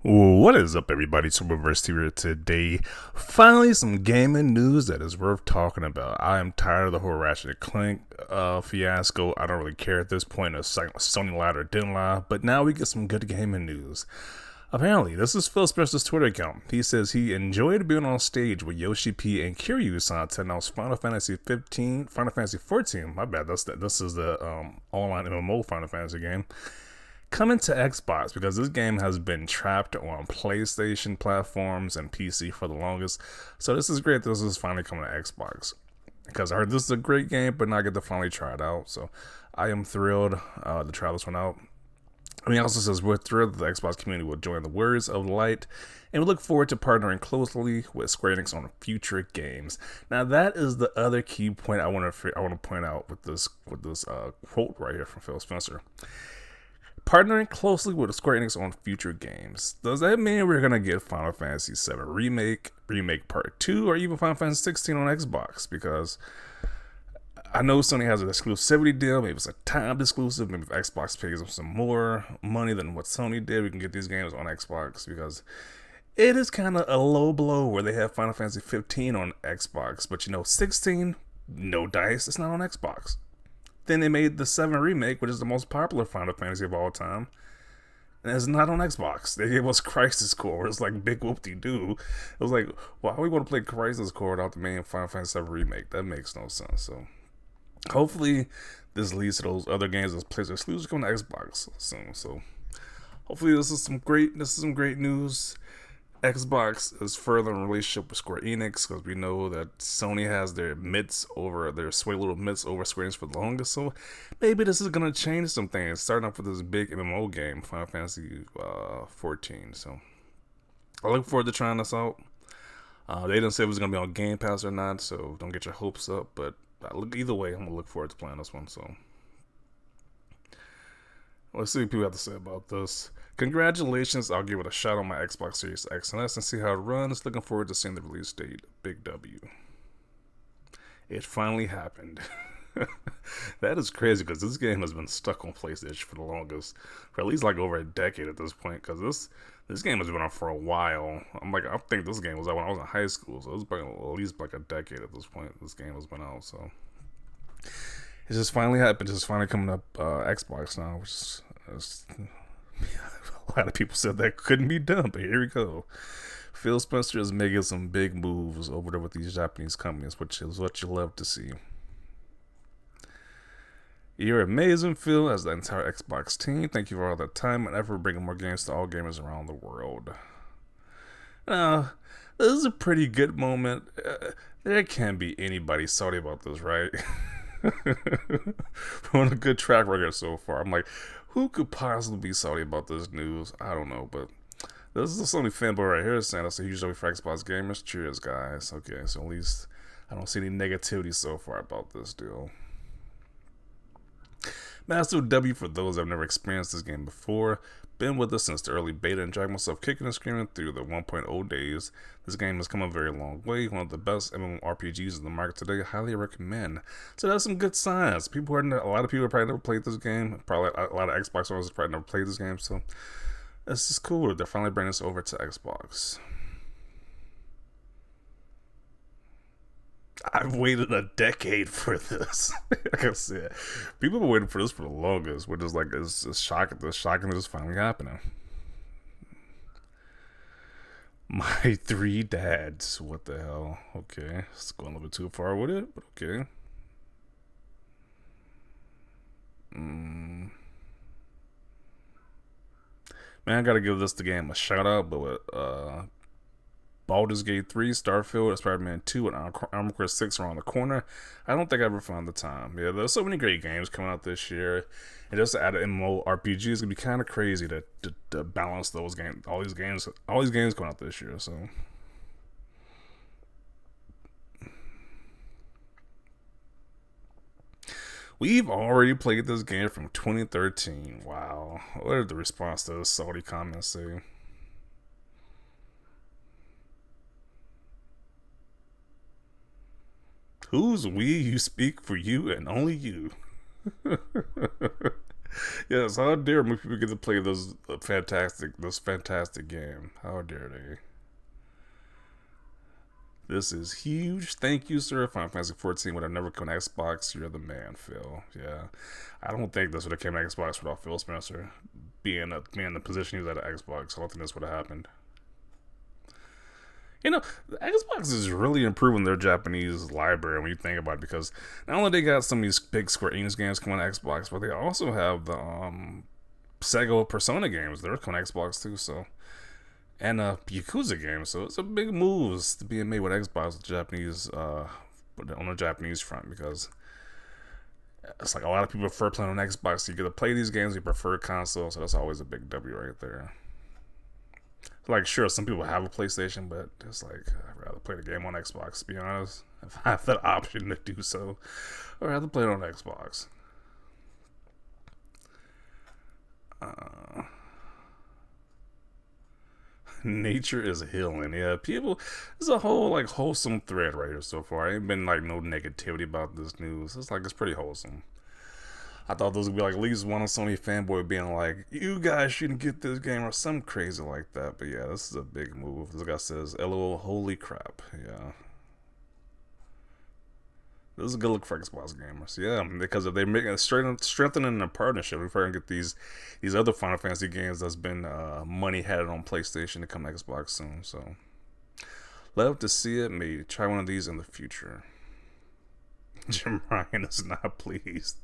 What is up, everybody? It's Reverse here today. Finally, some gaming news that is worth talking about. I am tired of the whole Ratchet and Clank fiasco. I don't really care at this point if Sony lied or didn't lie, but now we get some good gaming news. Apparently, this is Phil Spencer's Twitter account. He says he enjoyed being on stage with Yoshi P and Kiryu-san to announce Final Fantasy 14. My bad. This is the online MMO Final Fantasy game coming to Xbox because this game has been trapped on PlayStation platforms and PC for the longest. So this is great. This is finally coming to Xbox because I heard this is a great game, but not get to finally try it out. So I am thrilled to try this one out. And he also says, we're thrilled that the Xbox community will join the Warriors of Light, and we look forward to partnering closely with Square Enix on future games. Now, that is the other key point I want to point out with this quote right here from Phil Spencer. Partnering closely with Square Enix on future games. Does that mean we're gonna get Final Fantasy VII Remake Part 2, or even Final Fantasy 16 on Xbox? Because I know Sony has an exclusivity deal. Maybe it's a timed exclusive. Maybe if Xbox pays them some more money than what Sony did, we can get these games on Xbox. Because it is kind of a low blow where they have Final Fantasy 15 on Xbox, but 16, no dice. It's not on Xbox. Then they made the 7 remake, which is the most popular Final Fantasy of all time, and it's not on Xbox. They gave us Crisis Core. It's like big whoop-de-doo. It was like, why are we going to play Crisis Core without the main Final Fantasy 7 remake? That makes no sense. So hopefully this leads to those other games that PlayStation exclusives coming to Xbox soon. So hopefully this is some great news. Xbox is furthering a relationship with Square Enix because we know that Sony has their sway little mitts over Square Enix for the longest. So maybe this is gonna change some things. Starting off with this big MMO game, Final Fantasy 14. So I look forward to trying this out. They didn't say it was gonna be on Game Pass or not, so don't get your hopes up. But either way, I'm gonna look forward to playing this one. So let's see what people have to say about this. Congratulations, I'll give it a shot on my Xbox Series X and S and see how it runs. Looking forward to seeing the release date. Big W. It finally happened. That is crazy because this game has been stuck on PlayStation for the longest, for at least like over a decade at this point. Because this game has been on for a while. I think this game was out when I was in high school, so it's been at least like a decade at this point. This game has been out, so it just finally happened. It's just finally coming up Xbox now, which is a lot of people said that couldn't be done, but here we go. Phil Spencer is making some big moves over there with these Japanese companies, which is what you love to see. You're amazing, Phil, as the entire Xbox team. Thank you for all that time and effort bringing more games to all gamers around the world. Now, this is a pretty good moment. There can't be anybody salty about this, right? On a good track record so far. I'm like, who could possibly be salty about this news? I don't know, but this is a Sony fanboy right here saying that's a huge W for Xbox gamers. Cheers, guys. Okay, so at least I don't see any negativity so far about this deal. Massive W for those that have never experienced this game before. Been with us since the early beta, enjoying myself kicking and screaming through the 1.0 days. This game has come a very long way. One of the best MMORPGs in the market today. Highly recommend. So that's some good signs. A lot of people probably never played this game. Probably a lot of Xbox owners probably never played this game. So it's just cool that they're finally bringing this over to Xbox. I've waited a decade for this. Like I said, people have been waiting for this for the longest, which is like it's shocking. It's shocking that it's finally happening. My three dads. What the hell? Okay, it's going a little bit too far with it, but okay. Mm. Man, I gotta give this game a shout out, but with Baldur's Gate 3, Starfield, Spider-Man 2, and Armored Core 6 around the corner. I don't think I ever found the time. Yeah, there's so many great games coming out this year. And just to add an MMORPG is going to be kind of crazy to balance those games, all these games coming out this year. So we've already played this game from 2013. Wow. What did the response to those Saudi comments say? Who's we? You speak for you and only you. Yes, how dare more people get to play this fantastic game? How dare they? This is huge. Thank you, sir. Final Fantasy 14 would have never come to Xbox. You're the man, Phil. Yeah, I don't think this would have came to Xbox without Phil Spencer being in the position he was at Xbox. I don't think this would have happened. You know, the Xbox is really improving their Japanese library when you think about it, because not only they got some of these big Square Enix games coming to Xbox, but they also have the Sega Persona games. They're coming to Xbox too, so and Yakuza games. So it's a big moves to being made with Xbox Japanese on the Japanese front, because it's like a lot of people prefer playing on Xbox. So you get to play these games, you prefer console, so that's always a big W right there. Like, sure, some people have a PlayStation, but it's like, I'd rather play the game on Xbox, to be honest. If I have that option to do so, I'd rather play it on Xbox. Uh, Nature is healing. Yeah, people, there's a whole, like, wholesome thread right here so far. Ain't been, like, no negativity about this news. It's like, it's pretty wholesome. I thought those would be like at least one Sony fanboy being like, "You guys shouldn't get this game," or some crazy like that. But yeah, this is a big move. This guy says, "LOL, holy crap!" Yeah, this is a good look for Xbox gamers. Yeah, because if they're making strengthening the partnership, we're going to get these other Final Fantasy games that's been money headed on PlayStation to come to Xbox soon. So love to see it. Maybe try one of these in the future. Jim Ryan is not pleased.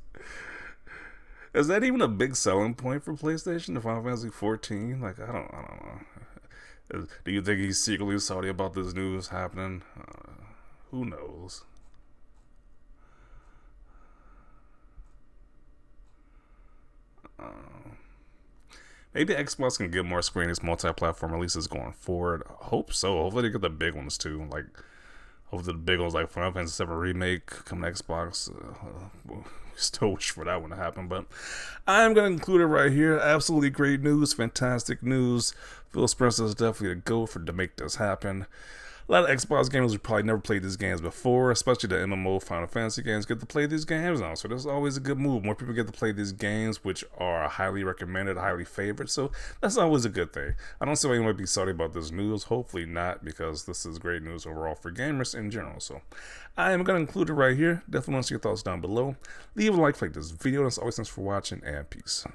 Is that even a big selling point for PlayStation? The Final Fantasy 14? Like, I don't know. Do you think he's secretly salty about this news happening? Who knows? Maybe Xbox can get more Square Enix multi-platform releases going forward. I hope so. Hopefully they get the big ones too. Like, hopefully the big ones like Final Fantasy 7 Remake coming to Xbox. Still wish for that one to happen, but I'm going to include it right here. Absolutely great news, fantastic news. Phil Spencer is definitely a go to make this happen. A lot of Xbox gamers who probably never played these games before, especially the MMO Final Fantasy games, get to play these games now. So that's always a good move. More people get to play these games, which are highly recommended, highly favored. So that's always a good thing. I don't see why anyone might be sorry about this news. Hopefully not, because this is great news overall for gamers in general. So I am going to include it right here. Definitely want to see your thoughts down below. Leave a like this video. That's always, thanks for watching, and peace.